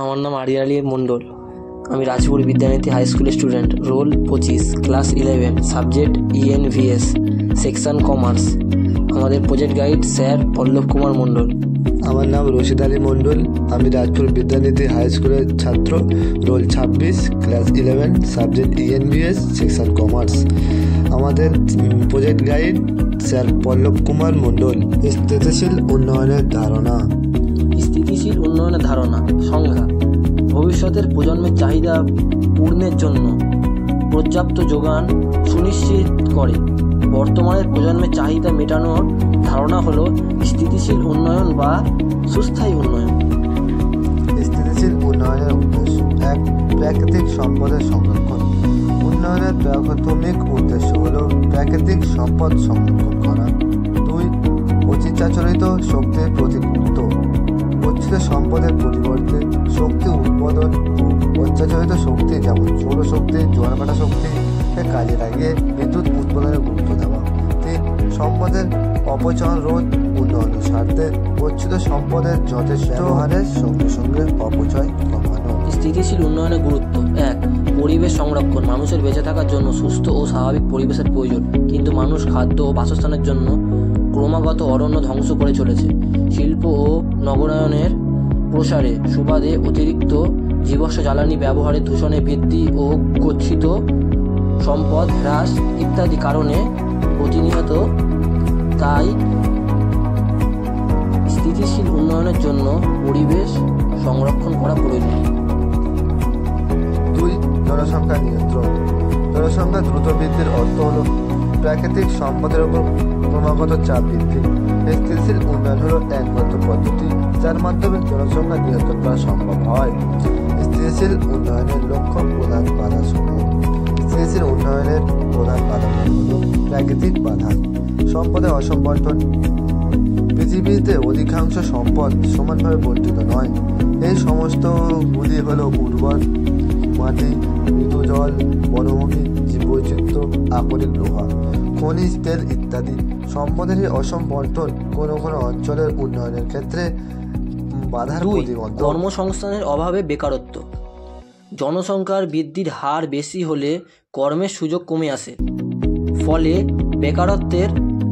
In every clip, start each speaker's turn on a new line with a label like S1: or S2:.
S1: আমার নাম আরিয়ান আলী মণ্ডল। আমি রাজপুর বিদ্যানীতি হাই স্কুলের student. Roll 25, class 11, subject ENVS, section commerce. আমাদের project guide sir Pallab Kumar Mondal.
S2: আমার নাম রশিদ আলী মণ্ডল। আমি রাজপুর বিদ্যানীতি হাই স্কুলের ছাত্র। Roll 26, class 11, subject ENVS, section commerce. আমাদের project guide sir Pallab Kumar Mondal. স্থিতিশীল উন্নয়নের ধারণা।
S1: স্থিতিশীল উন্নয়নের ধারণা সংজ্ঞা: ভবিষ্যতের প্রজন্মের চাহিদা পূরণের জন্য পর্যাপ্ত যোগান সুনিশ্চিত করে। বর্তমানের প্রজন্মের চাহিদা মেটানোর ধারণা হল স্থিতিশীল উন্নয়ন বা সুস্থায়ী উন্নয়ন।
S2: স্থিতিশীল উন্নয়নের উদ্দেশ্য: 1. প্রাকৃতিক সম্পদের সংরক্ষণ। উন্নয়নের প্রাথমিক উদ্দেশ্য হল প্রাকৃতিক সম্পদ সংরক্ষণ করা। 2. অচিন্তাচরিত শক্তির প্রতিনিধিত্ব। গচ্ছিত সম্পদের পরিবর্তে শক্তি উৎপাদন ও অত্যাচারিত শক্তি যেমন সৌরশক্তি, জোয়ার ভাটা শক্তি কাজে লাগিয়ে বিদ্যুৎ উৎপাদনের গুরুত্ব দেওয়া। 3. সম্পদের অপচয় রোধ। উন্নয়নের স্বার্থে গচ্ছিত সম্পদের যথেষ্ট ব্যবহারের সঙ্গে সঙ্গে অপচয় কমানো।
S1: স্থিতিশীল উন্নয়নের গুরুত্ব: 1. পরিবেশ সংরক্ষণ। মানুষের বেঁচে থাকার জন্য সুস্থ ও স্বাভাবিক পরিবেশের প্রয়োজন, কিন্তু মানুষ খাদ্য ও বাসস্থানের জন্য ক্রমাগত অরণ্য ধ্বংস করে চলেছে। শিল্প ও নগরায়নের প্রসারে সুবাদে অতিরিক্ত জীবাশ্ম জ্বালানি ব্যবহারে দূষণের বৃদ্ধি ও গচ্ছিত সম্পদ হ্রাস ইত্যাদি কারণে প্রতিনিয়ত তাই স্থিতিশীল উন্নয়নের জন্য পরিবেশ সংরক্ষণ করা প্রয়োজন।
S2: 2. জনসংখ্যা নিয়ন্ত্রণ। জনসংখ্যা দ্রুত বৃদ্ধির অর্থ হল প্রাকৃতিক সম্পদের উপর ক্রমাগত চাপ বৃদ্ধি। স্থিতিশীল উন্নয়ন হল একমাত্র পদ্ধতি যার মাধ্যমে জনসংখ্যা নিয়ন্ত্রণ করা সম্ভব হয়। স্থিতিশীল উন্নয়নের লক্ষ্য প্রধান বাধা সমূহ। স্থিতিশীল উন্নয়নের প্রধান বাধা হল প্রাকৃতিক বাধা। সম্পদের অসম বন্টন। পৃথিবীতে অধিকাংশ সম্পদ সমানভাবে বণ্টিত নয়। এই সমস্তগুলি হল উর্বর মাটি, মৃদু জল, বনভূমি, জীববৈচিত্র্য, আকরিক লোহা, খনিজ তেল ইত্যাদি। সম্পদের এই অসম বন্টন কোনো কোনো অঞ্চলের উন্নয়নের ক্ষেত্রে বাধার প্রতিবন্ধক।
S1: কর্মসংস্থানের অভাবে বেকারত্ব। জনসংখ্যার বৃদ্ধির হার বেশি হলে কর্মের সুযোগ কমে আসে, ফলে বেকারত্বের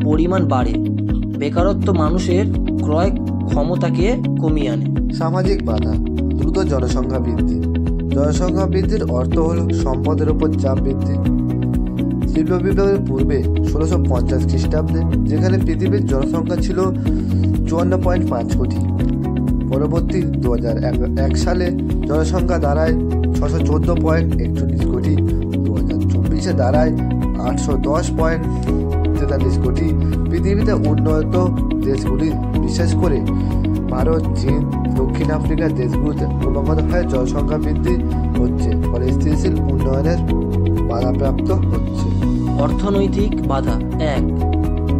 S1: পরিমাণ বাড়ে। বেকারত্ব মানুষের ক্রয় ক্ষমতাকে কমিয়ে আনে।
S2: সামাজিক বাধা। দ্রুত জনসংখ্যা বৃদ্ধি। জনসংখ্যা বৃদ্ধির অর্থ হল সম্পদের উপর চাপ বৃদ্ধি। শিল্প বিপ্লবের পূর্বে 1650 খ্রিস্টাব্দে যেখানে পৃথিবীর জনসংখ্যা ছিল 54.5 কোটি, পরবর্তী 2001 সালে জনসংখ্যা দাঁড়ায় 614.41 কোটি, 2024 দাঁড়ায় 810.43 কোটি। পৃথিবীতে উন্নত দেশগুলি বিশেষ করে ভারত, চীন, দক্ষিণ আফ্রিকার দেশগুলোতে ক্রমাগতভাবে জনসংখ্যা বৃদ্ধি হচ্ছে, ফলে স্থিতিশীল উন্নয়নের বাধাপ্রাপ্ত হচ্ছে।
S1: অর্থনৈতিক বাধা। 1.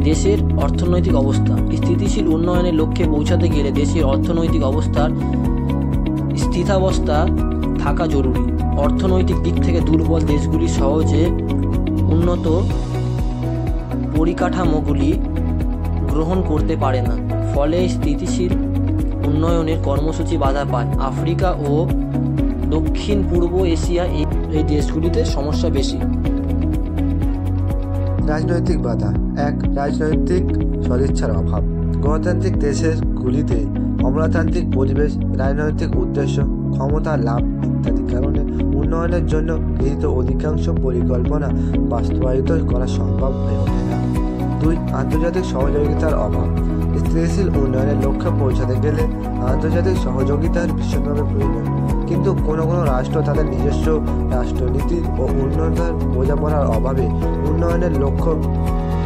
S1: দেশের অর্থনৈতিক অবস্থা। স্থিতিশীল উন্নয়নের লক্ষ্যে পৌঁছাতে গেলে দেশের অর্থনৈতিক অবস্থার স্থিতাবস্থা থাকা জরুরি। অর্থনৈতিক দিক থেকে দুর্বল দেশগুলি সহজে উন্নত পরিকাঠামোগুলি গ্রহণ করতে পারে না, ফলে স্থিতিশীল উন্নয়নের কর্মসূচি বাধা পায়। আফ্রিকা ও দক্ষিণ পূর্ব এশিয়া এই দেশগুলিতে সমস্যা বেশি।
S2: রাজনৈতিক বাধা। 1. রাজনৈতিক সদিচ্ছার অভাব। গণতান্ত্রিক দেশের গুলিতে অমলাতান্ত্রিক পরিবেশ, রাজনৈতিক উদ্দেশ্য, ক্ষমতা লাভ ইত্যাদি কারণে উন্নয়নের জন্য গৃহীত অধিকাংশ পরিকল্পনা বাস্তবায়িত করা সম্ভব হয়ে ওঠে না। 2. আন্তর্জাতিক সহযোগিতার অভাব। স্থিতিশীল উন্নয়নের লক্ষ্যে পৌঁছাতে গেলে আন্তর্জাতিক সহযোগিতার ভীষণভাবে প্রয়োজন, কিন্তু কোনো কোনো রাষ্ট্র তাদের নিজস্ব রাষ্ট্রনীতি ও উন্নয়নের বোঝাপড়ার অভাবে উন্নয়নের লক্ষ্য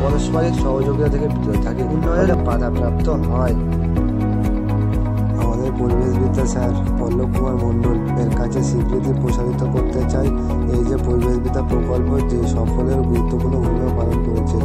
S2: পারস্পরিক সহযোগিতা থেকে বিরত থাকে, উন্নয়নে বাধাপ্রাপ্ত হয়। আমাদের পরিবেশবিদ্যা স্যার পল্লব কুমার মণ্ডল এর কাছে স্বীকৃতি প্রসারিত করতে চাই এই যে পরিবেশবিদ্যা প্রকল্প যে সফলের গুরুত্বপূর্ণ ভূমিকা পালন করেছে।